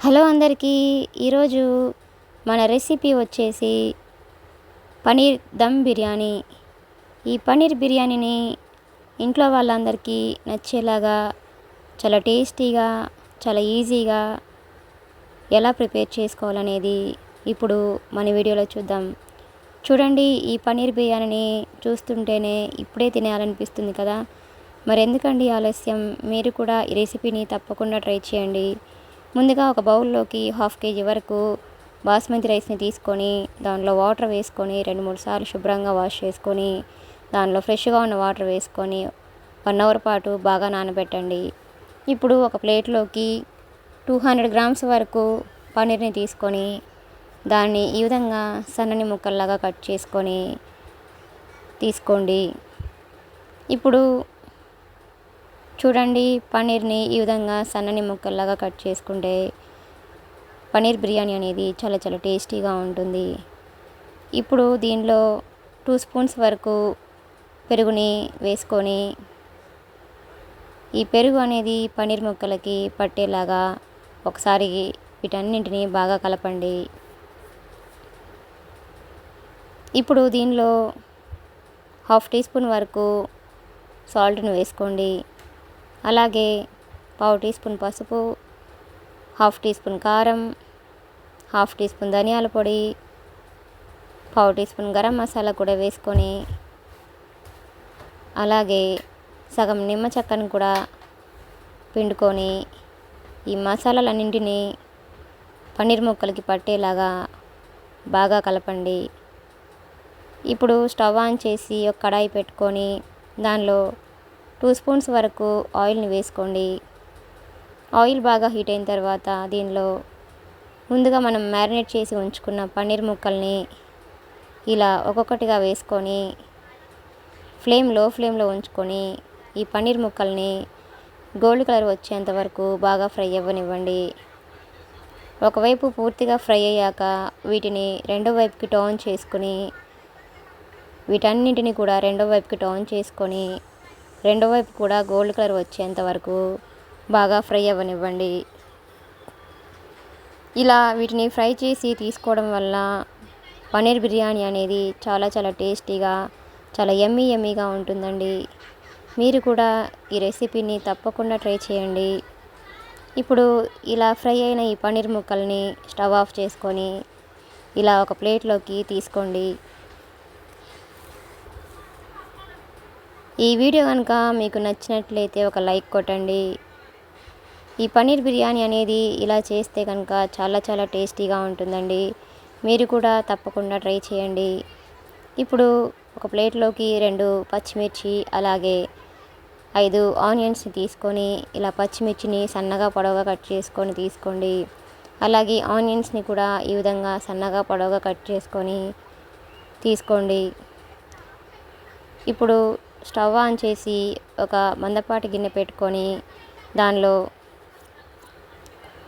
Hello అందరికీ. ఈరోజు మన రెసిపీ వచ్చేసి పనీర్ దమ్ బిర్యానీ. ఈ పనీర్ బిర్యానీని ఇంట్లో వాళ్ళందరికీ నచ్చేలాగా చాలా టేస్టీగా, చాలా ఈజీగా ఎలా ప్రిపేర్ చేసుకోవాలనేది ఇప్పుడు మన వీడియోలో చూద్దాం. చూడండి, ఈ పనీర్ బిర్యానీని చూస్తుంటేనే ఇప్పుడే తినాలనిపిస్తుంది కదా. మరి ఎందుకండి ఆలస్యం? మీరు కూడా ఈ రెసిపీని తప్పకుండా ట్రై చేయండి. ముందుగా ఒక బౌల్లోకి 1/2 kg వరకు బాస్మతి రైస్ని తీసుకొని దానిలో వాటర్ వేసుకొని 2-3 సార్లు శుభ్రంగా వాష్ చేసుకొని దానిలో ఫ్రెష్గా ఉన్న వాటర్ వేసుకొని 1 అవర్ పాటు బాగా నానబెట్టండి. ఇప్పుడు ఒక ప్లేట్లోకి 200 grams వరకు పన్నీర్ని తీసుకొని దాన్ని ఈ విధంగా సన్నని ముక్కల్లాగా కట్ చేసుకొని తీసుకోండి. ఇప్పుడు చూడండి, పన్నీర్ని ఈ విధంగా సన్నని ముక్కల్లాగా కట్ చేసుకుంటే పన్నీర్ బిర్యానీ అనేది చాలా చాలా టేస్టీగా ఉంటుంది. ఇప్పుడు దీనిలో 2 స్పూన్స్ వరకు పెరుగుని వేసుకొని ఈ పెరుగు అనేది పన్నీర్ ముక్కలకి పట్టేలాగా ఒకసారి వీటన్నింటినీ బాగా కలపండి. ఇప్పుడు దీనిలో 1/2 teaspoon వరకు సాల్ట్ని వేసుకోండి. అలాగే 1/2 teaspoon పసుపు, 1/2 teaspoon కారం, 1/2 teaspoon ధనియాల పొడి, 1/2 teaspoon గరం మసాలా కూడా వేసుకొని అలాగే సగం నిమ్మ చెక్కను కూడా పిండుకొని ఈ మసాలాలన్నింటినీ పన్నీర్ ముక్కలకి పట్టేలాగా బాగా కలపండి. ఇప్పుడు స్టవ్ ఆన్ చేసి ఒక కడాయి పెట్టుకొని దానిలో 2 స్పూన్స్ వరకు ఆయిల్ని వేసుకోండి. ఆయిల్ బాగా హీట్ అయిన తర్వాత దీనిలో ముందుగా మనం మ్యారినేట్ చేసి ఉంచుకున్న పన్నీర్ ముక్కల్ని ఇలా ఒక్కొక్కటిగా వేసుకొని లో ఫ్లేమ్లో ఉంచుకొని ఈ పన్నీర్ ముక్కల్ని గోల్డ్ కలర్ వచ్చేంత వరకు బాగా ఫ్రై అవ్వనివ్వండి. ఒకవైపు పూర్తిగా ఫ్రై అయ్యాక వీటిని రెండో వైపుకి టర్న్ చేసుకొని వీటన్నింటిని కూడా రెండో వైపుకి టర్న్ చేసుకొని రెండో వైపు కూడా గోల్డ్ కలర్ వచ్చేంత వరకు బాగా ఫ్రై అవ్వనివ్వండి. ఇలా వీటిని ఫ్రై చేసి తీసుకోవడం వల్ల పన్నీర్ బిర్యానీ అనేది చాలా చాలా టేస్టీగా, చాలా యమ్మీగా ఉంటుందండి. మీరు కూడా ఈ రెసిపీని తప్పకుండా ట్రై చేయండి. ఇప్పుడు ఇలా ఫ్రై అయిన ఈ పన్నీర్ ముక్కల్ని స్టవ్ ఆఫ్ చేసుకొని ఇలా ఒక ప్లేట్లోకి తీసుకోండి. ఈ వీడియో కనుక మీకు నచ్చినట్లయితే ఒక లైక్ కొట్టండి. ఈ పన్నీర్ బిర్యానీ అనేది ఇలా చేస్తే కనుక చాలా చాలా టేస్టీగా ఉంటుందండి. మీరు కూడా తప్పకుండా ట్రై చేయండి. ఇప్పుడు ఒక ప్లేట్లోకి 2 పచ్చిమిర్చి అలాగే 5 ఆనియన్స్ని తీసుకొని ఇలా పచ్చిమిర్చిని సన్నగా పొడవుగా కట్ చేసుకొని తీసుకోండి. అలాగే ఆనియన్స్ని కూడా ఈ విధంగా సన్నగా పొడవుగా కట్ చేసుకొని తీసుకోండి. ఇప్పుడు స్టవ్ ఆన్ చేసి ఒక మందపాటి గిన్నె పెట్టుకొని దానిలో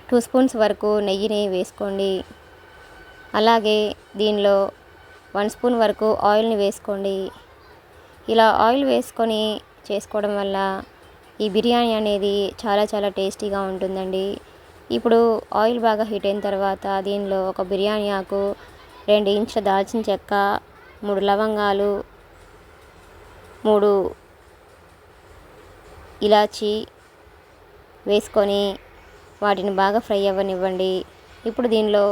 2 స్పూన్స్ వరకు నెయ్యిని వేసుకోండి. అలాగే దీనిలో 1 స్పూన్ వరకు ఆయిల్ని వేసుకోండి. ఇలా ఆయిల్ వేసుకొని చేసుకోవడం వల్ల ఈ బిర్యానీ అనేది చాలా చాలా టేస్టీగా ఉంటుందండి. ఇప్పుడు ఆయిల్ బాగా హీట్ అయిన తర్వాత దీనిలో ఒక బిర్యానీ ఆకు, 2 ఇంచుల దాల్చిన చెక్క, 3 లవంగాలు, 3 ఇలాచి వేసుకొని వాటిని బాగా ఫ్రై అవ్వనివ్వండి. ఇప్పుడు దీనిలో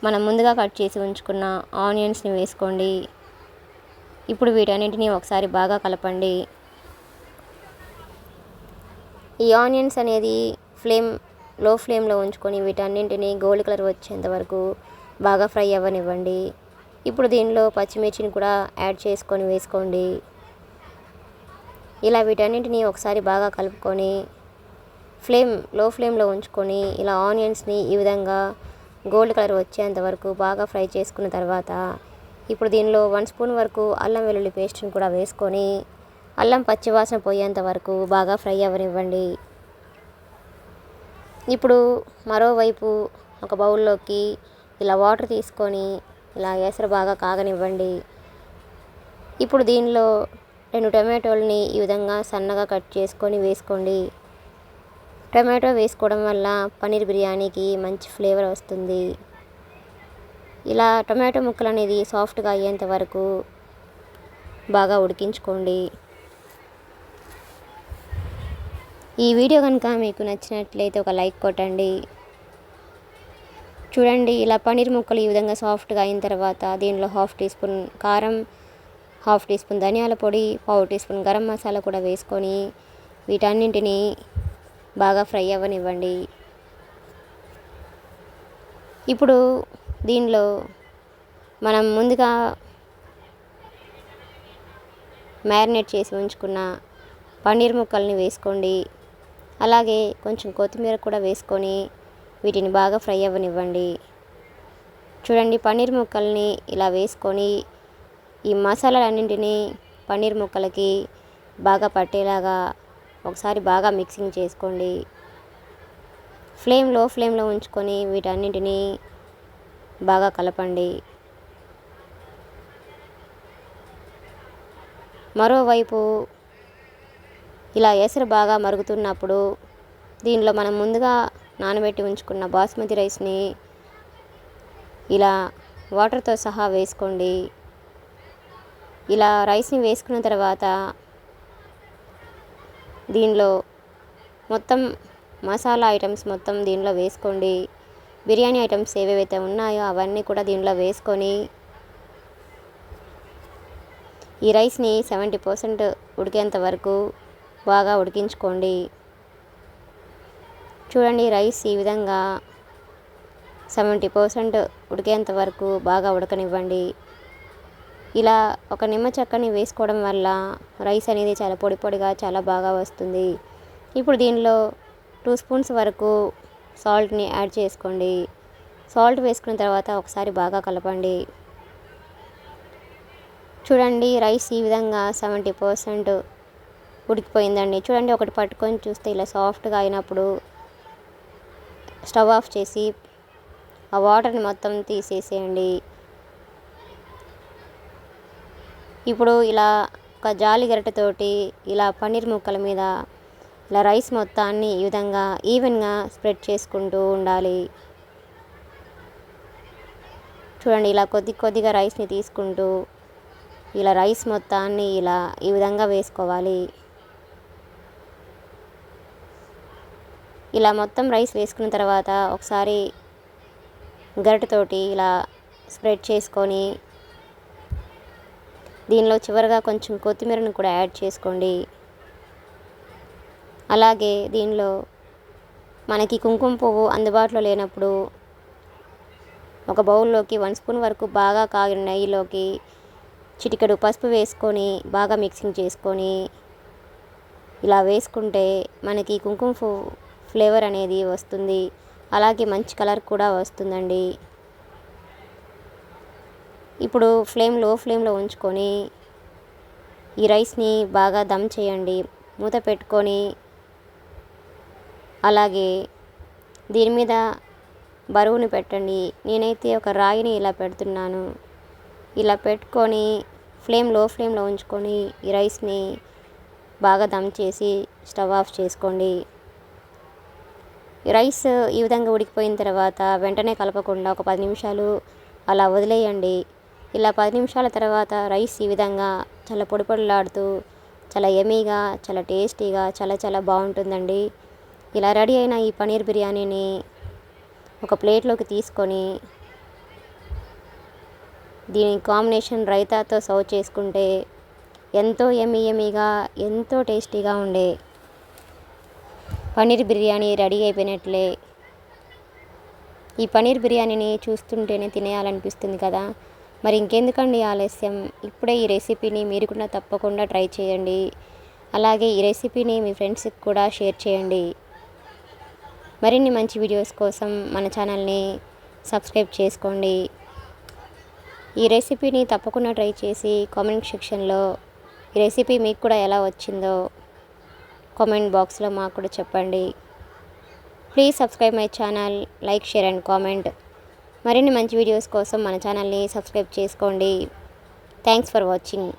మనం ముందుగా కట్ చేసి ఉంచుకున్న ఆనియన్స్ని వేసుకోండి. ఇప్పుడు వీటన్నింటినీ ఒకసారి బాగా కలపండి. ఈ ఆనియన్స్ అనేది లో ఫ్లేమ్లో ఉంచుకొని వీటన్నింటినీ గోల్డ్ కలర్ వచ్చేంత వరకు బాగా ఫ్రై అవ్వనివ్వండి. ఇప్పుడు దీనిలో పచ్చిమిర్చిని కూడా యాడ్ చేసుకొని వేసుకోండి. ఇలా వీటన్నింటినీ ఒకసారి బాగా కలుపుకొని లో ఫ్లేమ్లో ఉంచుకొని ఇలా ఆనియన్స్ని ఈ విధంగా గోల్డ్ కలర్ వచ్చేంత వరకు బాగా ఫ్రై చేసుకున్న తర్వాత ఇప్పుడు దీనిలో 1 స్పూన్ వరకు అల్లం వెల్లుల్లి పేస్ట్ని కూడా వేసుకొని అల్లం పచ్చివాసన పోయేంత వరకు బాగా ఫ్రై అవ్వనివ్వండి. ఇప్పుడు మరోవైపు ఒక బౌల్లోకి ఇలా వాటర్ తీసుకొని ఇలా ఎసరు బాగా కాగనివ్వండి. ఇప్పుడు దీనిలో 2 టమాటోల్ని ఈ విధంగా సన్నగా కట్ చేసుకొని వేసుకోండి. టొమాటో వేసుకోవడం వల్ల పన్నీర్ బిర్యానీకి మంచి ఫ్లేవర్ వస్తుంది. ఇలా టొమాటో ముక్కలు అనేది సాఫ్ట్గా అయ్యేంత వరకు బాగా ఉడికించుకోండి. ఈ వీడియో కనుక మీకు నచ్చినట్లయితే ఒక లైక్ కొట్టండి. చూడండి, ఇలా పన్నీర్ ముక్కలు ఈ విధంగా సాఫ్ట్గా అయిన తర్వాత దీనిలో 1/2 టీ స్పూన్ కారం, 1/2 టీ స్పూన్ ధనియాల పొడి, 1/4 టీ స్పూన్ గరం మసాలా కూడా వేసుకొని వీటన్నింటినీ బాగా ఫ్రై అవ్వనివ్వండి. ఇప్పుడు దీనిలో మనం ముందుగా మ్యారినేట్ చేసి ఉంచుకున్న పన్నీర్ ముక్కల్ని వేసుకోండి. అలాగే కొంచెం కొత్తిమీర కూడా వేసుకొని వీటిని బాగా ఫ్రై అవ్వనివ్వండి. చూడండి, పన్నీర్ ముక్కల్ని ఇలా వేసుకొని ఈ మసాలాలన్నింటినీ పన్నీర్ ముక్కలకి బాగా పట్టేలాగా ఒకసారి బాగా మిక్సింగ్ చేసుకోండి. లో ఫ్లేమ్లో ఉంచుకొని వీటన్నింటినీ బాగా కలపండి. మరోవైపు ఇలా ఎసరు బాగా మరుగుతున్నప్పుడు దీనిలో మనం ముందుగా నానబెట్టి ఉంచుకున్న బాస్మతి రైస్ని ఇలా వాటర్తో సహా వేసుకోండి. ఇలా రైస్ని వేసుకున్న తర్వాత దీనిలో మొత్తం మసాలా ఐటమ్స్ మొత్తం దీనిలో వేసుకోండి. బిర్యానీ ఐటమ్స్ ఏవేవైతే ఉన్నాయో అవన్నీ కూడా దీనిలో వేసుకొని ఈ రైస్ని 70% ఉడికేంత వరకు బాగా ఉడికించుకోండి. చూడండి, రైస్ ఈ విధంగా 70% ఉడికేంత వరకు బాగా ఉడకనివ్వండి. ఇలా ఒక నిమ్మ చెక్కని వేసుకోవడం వల్ల రైస్ అనేది చాలా పొడి పొడిగా చాలా బాగా వస్తుంది. ఇప్పుడు దీనిలో 2 స్పూన్స్ వరకు సాల్ట్ని యాడ్ చేసుకోండి. సాల్ట్ వేసుకున్న తర్వాత ఒకసారి బాగా కలపండి. చూడండి, రైస్ ఈ విధంగా 70% ఉడికిపోయిందండి. చూడండి, ఒకటి పట్టుకొని చూస్తే ఇలా సాఫ్ట్గా అయినప్పుడు స్టవ్ ఆఫ్ చేసి ఆ వాటర్ని మొత్తం తీసేసేయండి. ఇప్పుడు ఇలా ఒక జాలి గరిటెతోటి ఇలా పన్నీర్ ముక్కల మీద ఇలా రైస్ మొత్తాన్ని ఈ విధంగా ఈవెన్గా స్ప్రెడ్ చేసుకుంటూ ఉండాలి. చూడండి, ఇలా కొద్దిగా రైస్ని తీసుకుంటూ ఇలా రైస్ మొత్తాన్ని ఇలా ఈ విధంగా వేసుకోవాలి. ఇలా మొత్తం రైస్ వేసుకున్న తర్వాత ఒకసారి గరిటెతోటి ఇలా స్ప్రెడ్ చేసుకొని దీనిలో చివరిగా కొంచెం కొత్తిమీరను కూడా యాడ్ చేసుకోండి. అలాగే దీనిలో మనకి కుంకుమ పువ్వు అందుబాటులో లేనప్పుడు ఒక బౌల్లోకి 1 స్పూన్ వరకు బాగా కాగిన నెయ్యిలోకి చిటికెడు పసుపు వేసుకొని బాగా మిక్సింగ్ చేసుకొని ఇలా వేసుకుంటే మనకి కుంకుమ పువ్వు ఫ్లేవర్ అనేది వస్తుంది. అలాగే మంచి కలర్ కూడా వస్తుందండి. ఇప్పుడు లో ఫ్లేమ్లో ఉంచుకొని ఈ రైస్ని బాగా దమ్ చేయండి. మూత పెట్టుకొని అలాగే దీని మీద బరువుని పెట్టండి. నేనైతే ఒక రాయిని ఇలా పెడుతున్నాను. ఇలా పెట్టుకొని లో ఫ్లేమ్లో ఉంచుకొని ఈ రైస్ని బాగా దమ్ చేసి స్టవ్ ఆఫ్ చేసుకోండి. రైస్ ఈ విధంగా ఉడికిపోయిన తర్వాత వెంటనే కలపకుండా ఒక 10 నిమిషాలు అలా వదిలేయండి. ఇలా 10 నిమిషాల తర్వాత రైస్ ఈ విధంగా చాలా పొడి పొడిలాడుతూ చాలా యమ్మీగా చాలా టేస్టీగా చాలా బాగుంటుందండి. ఇలా రెడీ అయిన ఈ పన్నీర్ బిర్యానీని ఒక ప్లేట్లోకి తీసుకొని దీని కాంబినేషన్ రైతాతో సర్వ్ చేసుకుంటే ఎంతో యమ్మీగా ఎంతో టేస్టీగా ఉండే పన్నీర్ బిర్యానీ రెడీ అయిపోయినట్లే. ఈ పన్నీర్ బిర్యానీని చూస్తుంటేనే తినేయాలనిపిస్తుంది కదా. మరి ఇంకెందుకండి ఆలస్యం, ఇప్పుడే ఈ రెసిపీని మీరు కూడా తప్పకుండా ట్రై చేయండి. అలాగే ఈ రెసిపీని మీ ఫ్రెండ్స్కి కూడా షేర్ చేయండి. మరిన్ని మంచి వీడియోస్ కోసం మన ఛానల్ని సబ్స్క్రైబ్ చేసుకోండి. ఈ రెసిపీని తప్పకుండా ట్రై చేసి కామెంట్ సెక్షన్లో ఈ రెసిపీ మీకు కూడా ఎలా వచ్చిందో కామెంట్ బాక్స్లో మాకు కూడా చెప్పండి. Please subscribe my channel, like, share and comment. మరిన్ని మంచి వీడియోస్ కోసం మన ఛానల్ని సబ్స్క్రైబ్ చేసుకోండి. Thanks for watching.